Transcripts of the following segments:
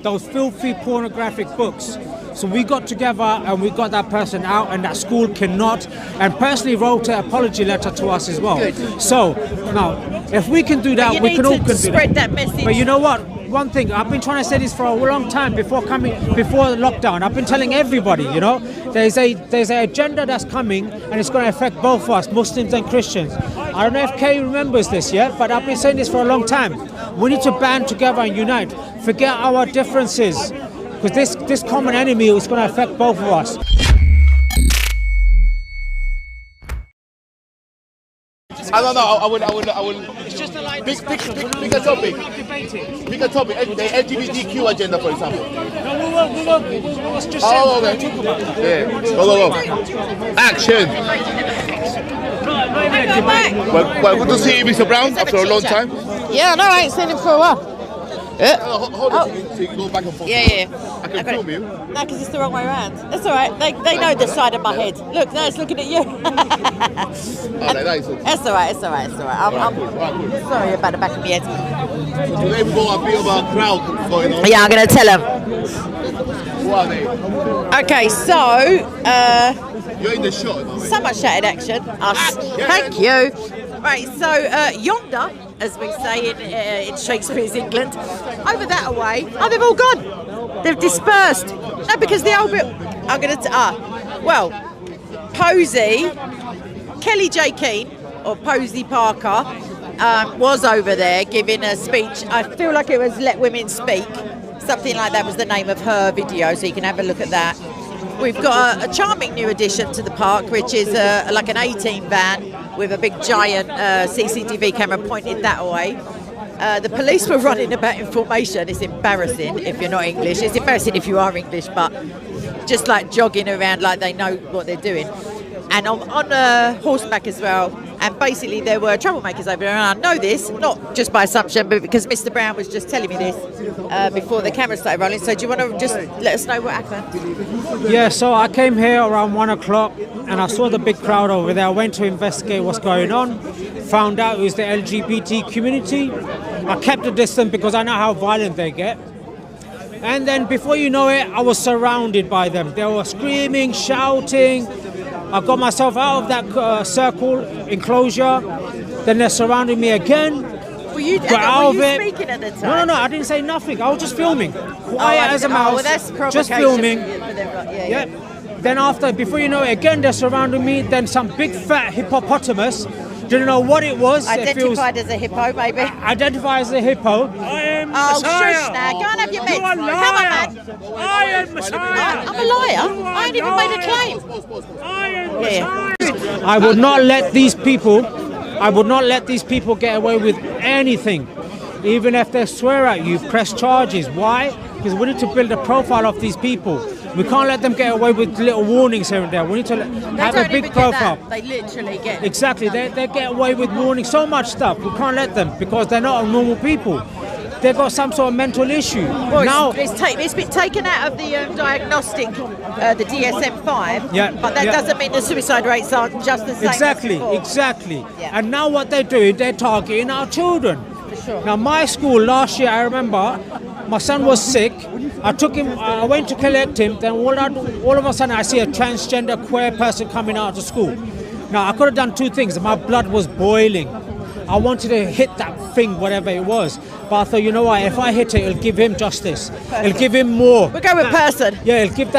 those filthy pornographic books. So we got together and we got that person out, and that school cannot, and personally wrote an apology letter to us as well. Good. So now, if we can do that, we can all do spread that message. But you know what? One thing, I've been trying to say this for a long time before lockdown. I've been telling everybody, you know, there's an agenda that's coming, and it's going to affect both of us, Muslims and Christians. I don't know if Kay remembers this yet, but I've been saying this for a long time. We need to band together and unite. Forget our differences, because this common enemy is going to affect both of us. I don't know. I would. It's just a light Pick a topic. Pick a topic. The LGBTQ agenda, for example. No, we won't. It's just okay. talk about that. Yeah. Go. Action. Well, good to see you, Mr. Brown, after a long time. Yeah, no, I ain't seen him for a while. Yeah. Hold on, so you can go back and forth. Yeah. I can film you. No, because it's the wrong way around. That's all right. They know the side of my head. Look, no, it's looking at you. That's all right. I'm sorry about the back of my head. So today we've got a bit of a crowd going on. Yeah, I'm going to tell them. Who are they? Okay, so... You're in the shot. Someone shouted action. Us. Thank you. Right, so yonder, as we say in Shakespeare's England, over that away, they've all gone. They've dispersed. No, because the old bit, I'm going to, Posey, Kelly J. Keane, or Posey Parker, was over there giving a speech. I feel like it was Let Women Speak. Something like that was the name of her video, so you can have a look at that. We've got a charming new addition to the park, which is like an 18 van with a big giant CCTV camera pointed that way. The police were running about in formation. It's embarrassing if you're not English. It's embarrassing if you are English, but just like jogging around like they know what they're doing. And on horseback as well. And basically there were troublemakers over there. And I know this, not just by assumption, but because Mr. Brown was just telling me this before the camera started rolling. So do you want to just let us know what happened? Yeah, so I came here around 1 o'clock and I saw the big crowd over there. I went to investigate what's going on, found out it was the LGBT community. I kept a distance because I know how violent they get. And then before you know it, I was surrounded by them. They were screaming, shouting. I got myself out of that circle, enclosure. Then they surrounded me again. Were you speaking at the time? No, I didn't say nothing. I was just filming. Quiet as a mouse. Just filming. Yeah. Then before you know it, again they're surrounding me. Then some big fat hippopotamus. Didn't know what it was. Identified as a hippo, maybe. Identified as a hippo. I am Messiah. Shush now. Go and have your meds. Come on, man. I am Messiah. I'm a liar. I ain't even made a claim. I am Messiah. I would not let these people get away with anything. Even if they swear at you, press charges. Why? Because we need to build a profile of these people. We can't let them get away with little warnings here and there. We need to have a big profile. They literally get... Exactly. They get away with warning so much stuff. We can't let them because they're not normal people. They've got some sort of mental issue. Well, now it's been taken out of the diagnostic, the DSM-5. Yeah, but that doesn't mean the suicide rates aren't just the same. Exactly. Yeah. And now what they're doing, they're targeting our children. For sure. Now my school last year, I remember, my son was sick. I took him. I went to collect him. Then all of a sudden, I see a transgender queer person coming out of the school. Now I could have done two things. My blood was boiling. I wanted to hit that thing, whatever it was. But I thought, you know what? If I hit it, it'll give him justice. Person. It'll give him more. We'll go with person. Yeah, it'll give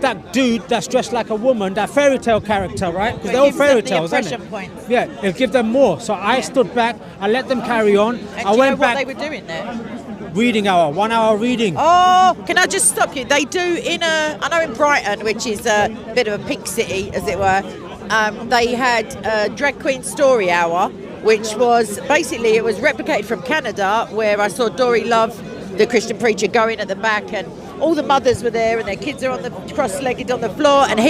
that dude that's dressed like a woman, that fairy tale character, right? Because they're all fairy tales, isn't it? Points. Yeah, it'll give them more. So I stood back. I let them carry on. And I went back. What they were doing there? Reading hour, 1 hour reading. Oh, can I just stop you? They do I know in Brighton, which is a bit of a pink city, as it were, they had a drag queen story hour, which was basically, it was replicated from Canada, where I saw Dory Love, the Christian preacher, going at the back, and all the mothers were there and their kids are on the cross-legged on the floor, and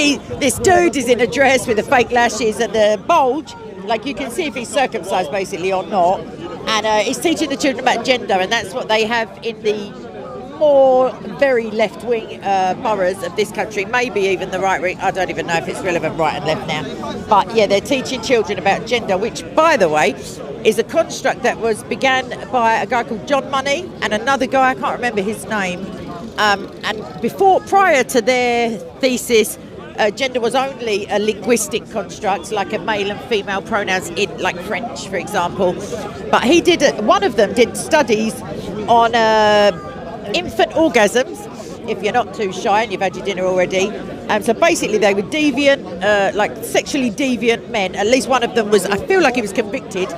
this dude is in a dress with the fake lashes and the bulge, like you can see if he's circumcised basically or not. And he's teaching the children about gender, and that's what they have in the more very left-wing boroughs of this country, maybe even the right-wing. I don't even know if it's relevant right and left now. But yeah, they're teaching children about gender, which, by the way, is a construct that was began by a guy called John Money and another guy, I can't remember his name. And prior to their thesis, gender was only a linguistic construct, like a male and female pronouns in, like French, for example. But one of them did studies on infant orgasms, if you're not too shy and you've had your dinner already. So basically they were deviant, like sexually deviant men. At least one of them was, I feel like he was convicted.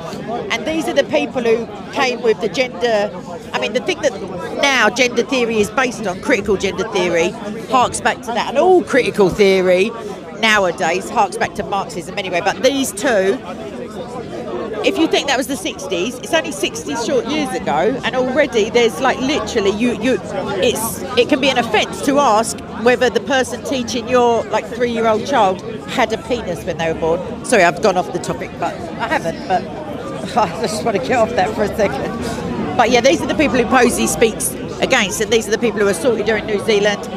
And these are the people who came with the gender. I mean, the thing that now gender theory is based on, critical gender theory, harks back to that. And all critical theory nowadays harks back to Marxism anyway. But these two, if you think that was the 60s, it's only 60 short years ago, and already there's like literally it can be an offence to ask whether the person teaching your like 3-year-old child had a penis when they were born. Sorry, I've gone off the topic, but I haven't. But I just want to get off that for a second. But yeah, these are the people who Posey speaks against, and these are the people who assaulted her in New Zealand.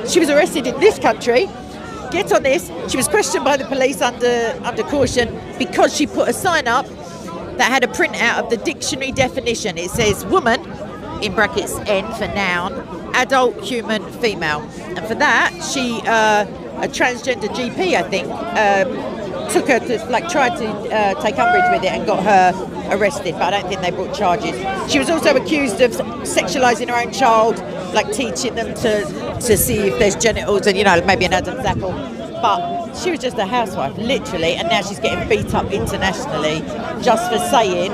She was arrested in this country. Get on this, she was questioned by the police under caution because she put a sign up that had a printout of the dictionary definition. It says woman, in brackets N for noun, adult, human, female. And for that, she, a transgender GP, I think, took her to, like, tried to take umbrage with it and got her arrested, but I don't think they brought charges. She was also accused of sexualising her own child, like teaching them to see if there's genitals and, you know, maybe an Adam's apple. But she was just a housewife, literally, and now she's getting beat up internationally just for saying,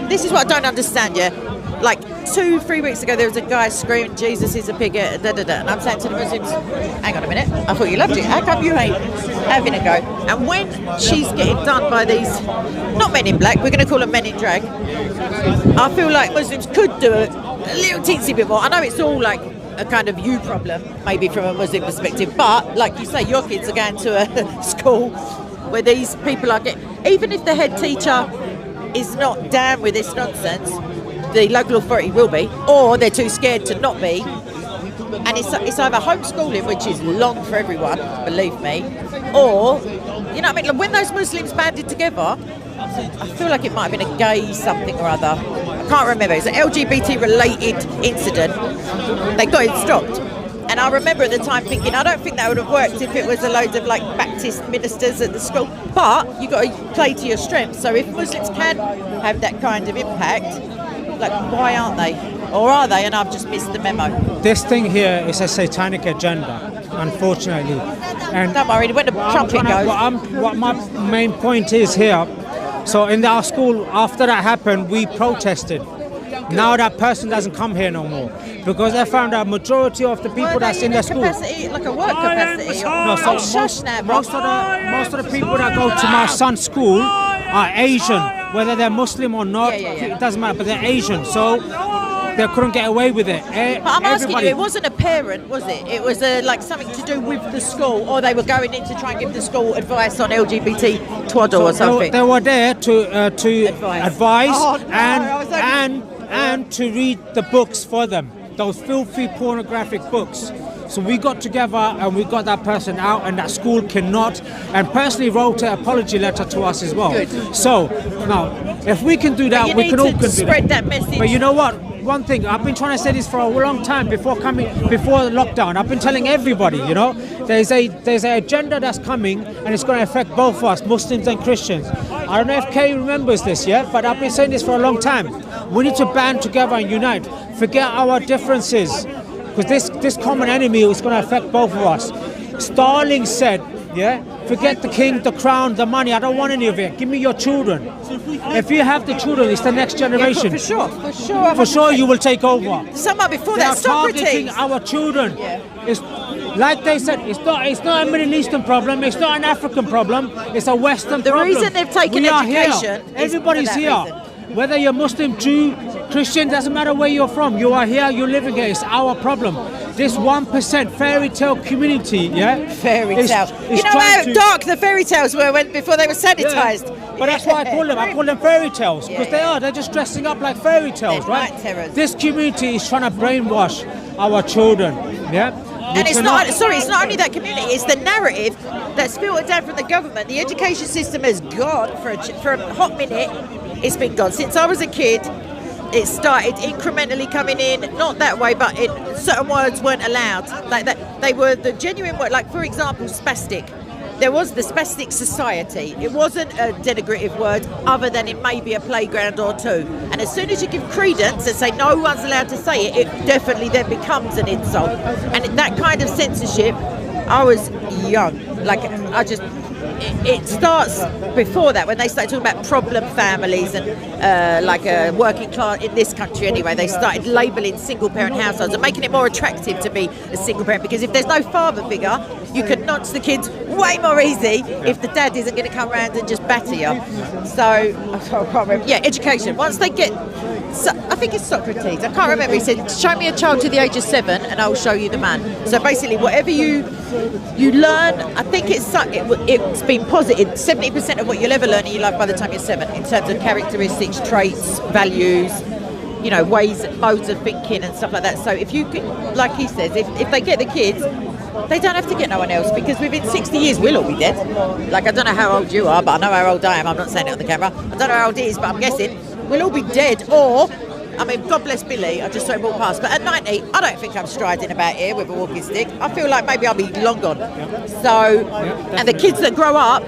this is what I don't understand, yeah? Like 2-3 weeks ago, there was a guy screaming, Jesus is a pig, and I'm saying to the Muslims, hang on a minute, I thought you loved it. How come you ain't having a go? And when she's getting done by these, not men in black, we're going to call them men in drag, I feel like Muslims could do a little teensy bit more. I know it's all like a kind of you problem, maybe from a Muslim perspective, but like you say, your kids are going to a school where these people are getting, even if the head teacher is not down with this nonsense, the local authority will be, or they're too scared to not be. And it's either homeschooling, which is long for everyone, believe me, or, you know what I mean, like when those Muslims banded together, I feel like it might have been a gay something or other. I can't remember. It's an LGBT related incident. They got it stopped. And I remember at the time thinking, I don't think that would have worked if it was a load of like Baptist ministers at the school. But you've got to play to your strengths. So if Muslims can have that kind of impact, like, why aren't they? Or are they? And I've just missed the memo. This thing here is a satanic agenda, unfortunately. And don't worry, when the trumpet goes. What my main point is here, so in our school, after that happened, we protested. Now that person doesn't come here no more because they found out majority of the people that's in the school. Capacity, like a work capacity. No, so most of the people that go to my son's school are Asian, whether they're Muslim or not. It doesn't matter, but they're Asian, so they couldn't get away with it. But I'm asking you, it wasn't a parent, was it? It was like something to do with the school, or they were going in to try and give the school advice on LGBT twaddle or something. They were there to advise and to read the books for them, those filthy pornographic books. So we got together and we got that person out, and that school cannot, and personally wrote an apology letter to us as well. Good. So now, if we can do that, we can all do spread that message. But you know what? One thing, I've been trying to say this for a long time before lockdown. I've been telling everybody, you know, there's an agenda that's coming, and it's going to affect both of us, Muslims and Christians. I don't know if Kay remembers this yet, but I've been saying this for a long time. We need to band together and unite. Forget our differences, because this common enemy is going to affect both of us. Stalin said, forget the king, the crown, the money. I don't want any of it. Give me your children. If you have the children, it's the next generation. Yeah, for sure, you will take over. Someone before they that, Socrates. Targeting our children. It's, like they said, it's not a Middle Eastern problem. It's not an African problem. It's a Western problem. The reason they've taken education, everybody's here. Whether you're Muslim, Jew, Christian, doesn't matter where you're from. You are here, you're living here. It's our problem. This 1% fairy tale community, Fairy tale. You know how dark the fairy tales were before they were sanitized. But that's why I call them fairy tales, because they're just dressing up like fairy tales, right? This community is trying to brainwash our children, And it's not only that community, it's the narrative that's filtered down from the government. The education system has gone for a hot minute. It's been gone since I was a kid. it started incrementally coming in, not that way, but certain words weren't allowed. Like that, they were the genuine word. Like, for example, spastic. There was the Spastic Society. It wasn't a denigrative word other than it may be a playground or two. And as soon as you give credence and say no one's allowed to say it, it definitely then becomes an insult. And that kind of censorship, I was young. Like, it starts before that, when they started talking about problem families and working class in this country anyway. They started labelling single parent households and making it more attractive to be a single parent, because if there's no father figure, you can nonce the kids way more easy if the dad isn't going to come around and just batter you. So I can't remember. Yeah, education. Once they get, I think it's Socrates, I can't remember, he said, show me a child to the age of 7 and I'll show you the man. So basically whatever you learn, I think it's been posited, 70% of what you'll ever learn in your life by the time you're 7, in terms of characteristics, traits, values, you know, ways, modes of thinking and stuff like that. So if you, like he says, if they get the kids, they don't have to get no one else, because within 60 years we'll all be dead. Like, I don't know how old you are, but I know how old I am. I'm not saying it on the camera. I don't know how old he is, but I'm guessing we'll all be dead. Or, I mean, God bless Billy, I just saw him walk past. But at 90, I don't think I'm striding about here with a walking stick. I feel like maybe I'll be long gone. So, and the kids that grow up,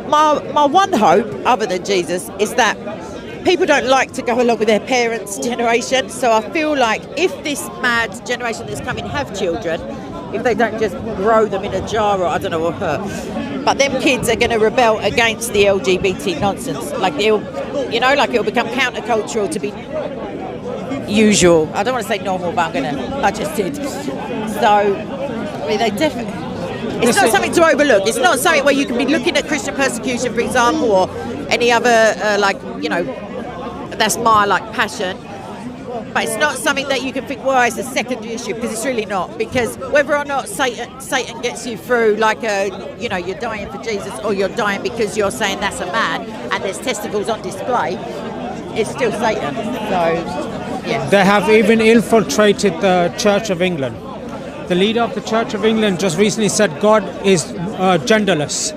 my one hope, other than Jesus, is that people don't like to go along with their parents' generation. So I feel like if this mad generation that's coming have children, if they don't just grow them in a jar or I don't know what, but them kids are going to rebel against the LGBT nonsense. Like it'll become countercultural to be usual. I don't want to say normal, but I just did. So, I mean, they definitely. It's not something to overlook. It's not something where you can be looking at Christian persecution, for example, or any other that's my passion. But it's not something that you can think, well, it's a secondary issue, because it's really not. Because whether or not Satan gets you through, you're dying for Jesus, or you're dying because you're saying that's a man, and there's testicles on display, it's still Satan. So, yeah. They have even infiltrated the Church of England. The leader of the Church of England just recently said God is genderless.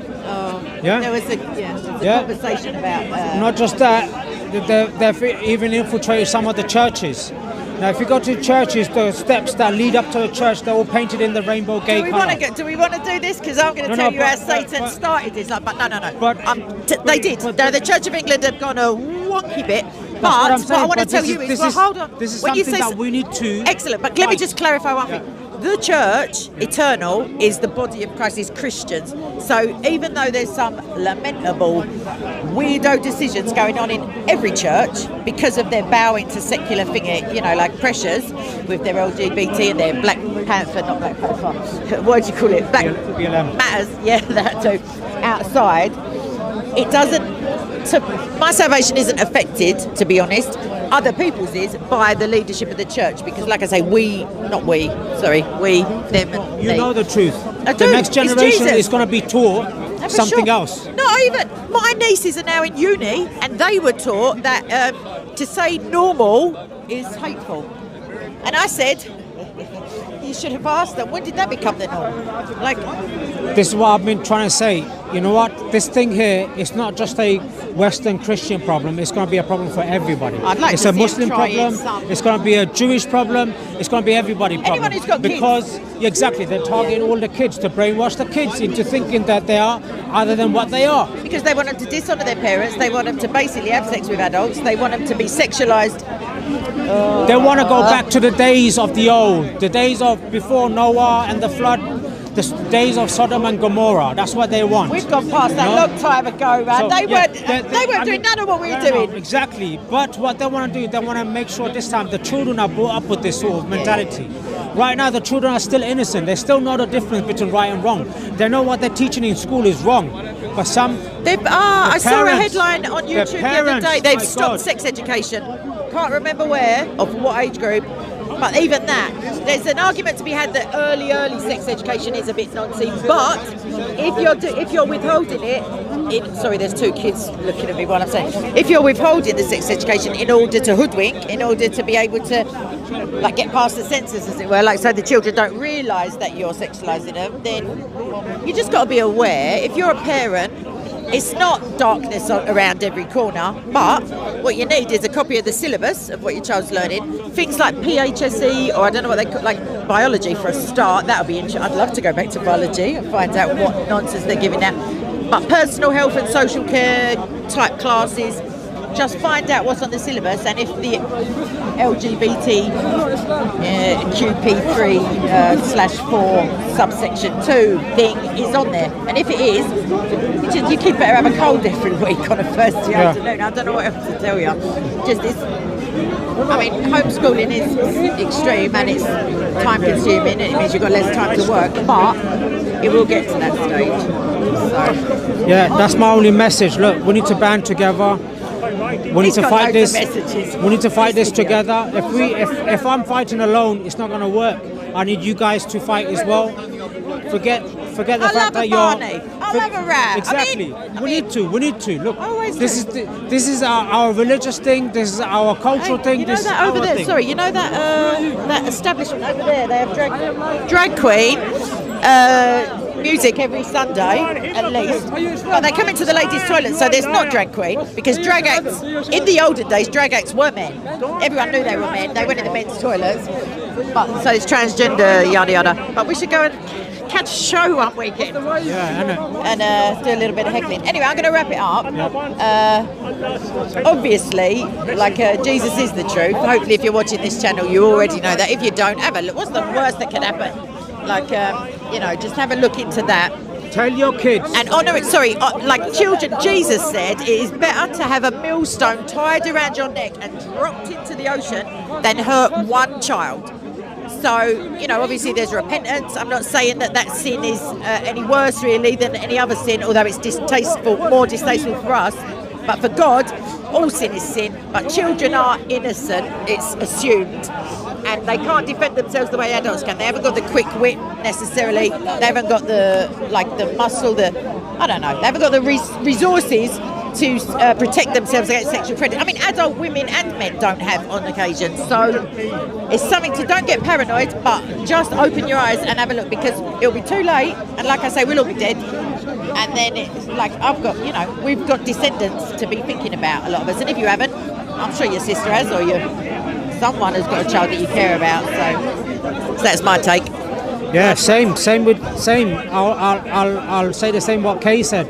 Yeah. There was a conversation about. Not just that. They've even infiltrated some of the churches. Now, if you go to churches, the steps that lead up to the church, they're all painted in the rainbow gay colour. Do we want to do this? Because I'm going to tell you how Satan started this. But no. But they did. Now, the Church of England have gone a wonky bit. But what I want to tell you is, hold on. This is something that we need to. Excellent. But let me just clarify one thing. The church, eternal, is the body of Christ, is Christians. So even though there's some lamentable, weirdo decisions going on in every church because of their bowing to secular like pressures with their LGBT and their Black Panther, not Black Panther, what do you call it? Black BLM. Matters, that too, outside. It doesn't, my salvation isn't affected, to be honest. Other people's is by the leadership of the church, because like I say, we, them and You they. know the truth. I The do. next generation is going to be taught something else. Not even. My nieces are now in uni, and they were taught that to say normal is hateful. And I said, you should have asked them, when did that become the norm? This is what I've been trying to say. You know what? This thing here is not just a Western Christian problem. It's going to be a problem for everybody. It's a Muslim problem. It's going to be a Jewish problem. It's going to be everybody problem. Anyone who's got because kids. Exactly, they're targeting all the kids to brainwash the kids into thinking that they are other than what they are. Because they want them to dishonour their parents. They want them to basically have sex with adults. They want them to be sexualised. They want to go back to the days of the old, the days of before Noah and the flood, the days of Sodom and Gomorrah. That's what they want. We've gone past that long time ago, man. So, they weren't doing none of what we were doing. Exactly. But what they want to do, they want to make sure this time the children are brought up with this sort of mentality. Right now, the children are still innocent. They still know the difference between right and wrong. They know what they're teaching in school is wrong. But I saw a headline on YouTube the other day. They've stopped sex education. Can't remember where, of what age group. But even that, there's an argument to be had that early sex education is a bit nonsense. But if you're withholding it, sorry, there's two kids looking at me while I'm saying. If you're withholding the sex education in order to hoodwink, in order to be able to get past the censors, as it were, so the children don't realise that you're sexualising them, then you just got to be aware. If you're a parent, It's not darkness around every corner, but what you need is a copy of the syllabus of what your child's learning. Things like PHSE, or I don't know what they call, like biology for a start. That would be interesting. I'd love to go back to biology and find out what nonsense they're giving out. But personal health and social care type classes, just find out what's on the syllabus, and if the LGBT QP3/4 subsection 2 thing is on there, and if it is, you kid better have a cold every week on a Thursday afternoon. I don't know what else to tell you. Just this. I mean, homeschooling is extreme and it's time consuming, and it means you've got less time to work, but it will get to that stage. So. Yeah, that's my only message. Look, we need to band together. We need to fight this. We need to fight this together. If I'm fighting alone, it's not going to work. I need you guys to fight as well. Forget the fact that you're. I'll have a rap. Exactly. We need to. Look, this is our religious thing. This is our cultural thing. You know this that is over our there. thing. Sorry, you know that establishment over there. They have drag queen. Music every Sunday at least, but they come into the ladies' toilet, so there's not drag queen, because drag acts in the olden days, drag acts were men. Everyone knew they were men. They went in the men's toilets, but so it's transgender, yada yada. But we should go and catch a show one weekend, and do a little bit of heckling. Anyway, I'm going to wrap it up. Obviously, like Jesus is the truth. Hopefully, if you're watching this channel, you already know that. If you don't, have a look. What's the worst that can happen? Like, just have a look into that. Tell your kids. And honour it, like children, Jesus said, it is better to have a millstone tied around your neck and dropped into the ocean than hurt one child. So, obviously there's repentance. I'm not saying that sin is any worse really than any other sin, although it's more distasteful for us. But for God, all sin is sin. But children are innocent, it's assumed. And they can't defend themselves the way adults can. They haven't got the quick wit necessarily. They haven't got the muscle, I don't know. They haven't got the resources to protect themselves against sexual predators. I mean, adult women and men don't have on occasion. So it's something to, don't get paranoid, but just open your eyes and have a look, because it'll be too late. And like I say, we'll all be dead. And then it's like, we've got descendants to be thinking about, a lot of us. And if you haven't, I'm sure your sister has, or someone has got a child that you care about. So that's my take. Yeah, same. I'll say the same what Kay said.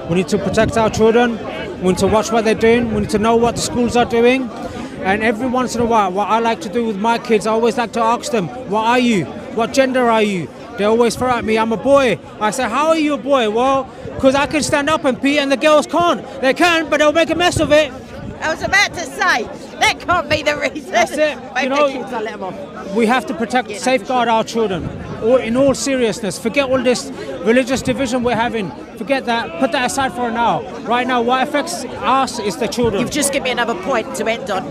We need to protect our children. We need to watch what they're doing. We need to know what the schools are doing. And every once in a while, what I like to do with my kids, I always like to ask them, what are you? What gender are you? They always throw at me, I'm a boy. I say, how are you a boy? Well, because I can stand up and pee and the girls can't. They can, but they'll make a mess of it. I was about to say, that can't be the reason. That's it. Kids, I'll let them off. We have to protect, safeguard our children. In all seriousness, forget all this religious division we're having. Forget that. Put that aside for now. Right now, what affects us is the children. You've just given me another point to end on.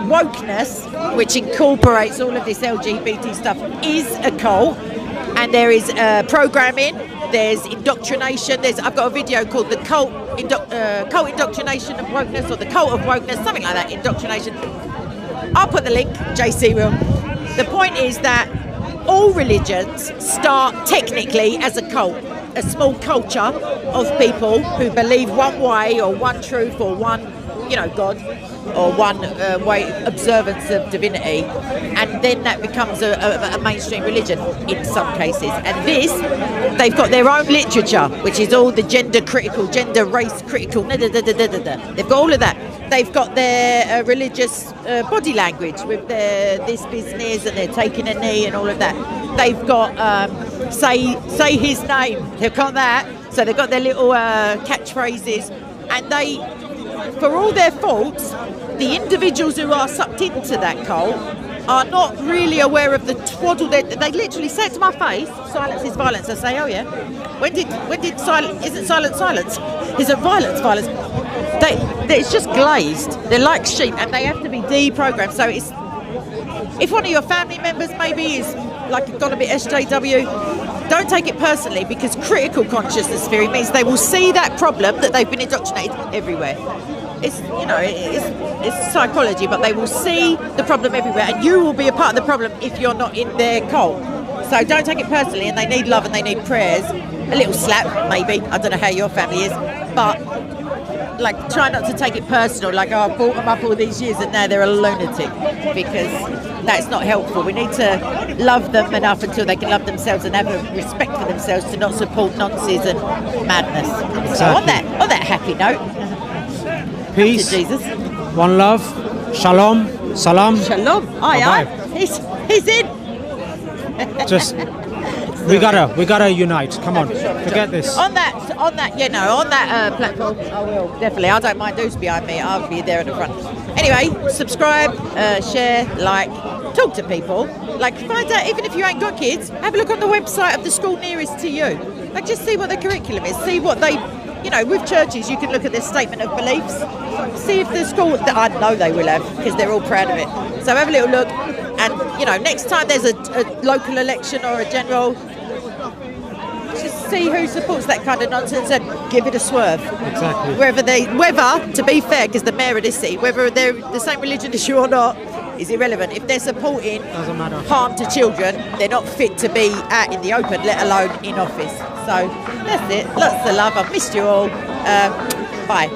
Wokeness, which incorporates all of this LGBT stuff, is a cult, and there is programming. There's indoctrination. I've got a video called the cult indoctrination of wokeness, or the cult of wokeness, something like that. Indoctrination. I'll put the link. JC will. The point is that all religions start technically as a cult, a small culture of people who believe one way or one truth or one, God, or one way observance of divinity, and then that becomes a mainstream religion in some cases. And they've got their own literature, which is all the gender critical, gender race critical. They've got all of that. They've got their religious body language with their this business, and they're taking a knee and all of that. They've got say his name. They've got that. So they've got their little catchphrases, and for all their faults, the individuals who are sucked into that cult are not really aware of the twaddle. They literally say it to my face, silence is violence. I say, oh yeah, when did silence, isn't silence silence? Is it violence? It's just glazed. They're like sheep, and they have to be deprogrammed. So if one of your family members maybe is like gone a bit SJW, don't take it personally, because critical consciousness theory means they will see that problem that they've been indoctrinated everywhere. It's psychology, but they will see the problem everywhere, and you will be a part of the problem if you're not in their cult. So don't take it personally, and they need love and they need prayers, a little slap, maybe. I don't know how your family is, but like, try not to take it personal. Like, oh, I brought them up all these years and now they're a lunatic, because that's not helpful. We need to love them enough until they can love themselves and have a respect for themselves to not support nonsense and madness. Exactly. So on that happy note, peace, to Jesus, one love, shalom, salam. Shalom. Aye, Bye-bye. aye. He's in. Just we gotta unite. Come on, forget this. On that, platform, I will definitely. I don't mind who's behind me. I'll be there at the front. Anyway, subscribe, share, like, talk to people. Like, find out, even if you ain't got kids, have a look on the website of the school nearest to you. Like, just see what the curriculum is. See what they, with churches, you can look at their statement of beliefs. See if the school, I know they will have, because they're all proud of it. So have a little look, and next time there's a local election or a general, just see who supports that kind of nonsense and give it a swerve. Exactly. Whether, to be fair, because the mayor of this city, whether they're the same religion as you or not, is irrelevant. If they're supporting Doesn't matter. harm to children, they're not fit to be out in the open, let alone in office. So that's it. Lots of love. I've missed you all. Bye.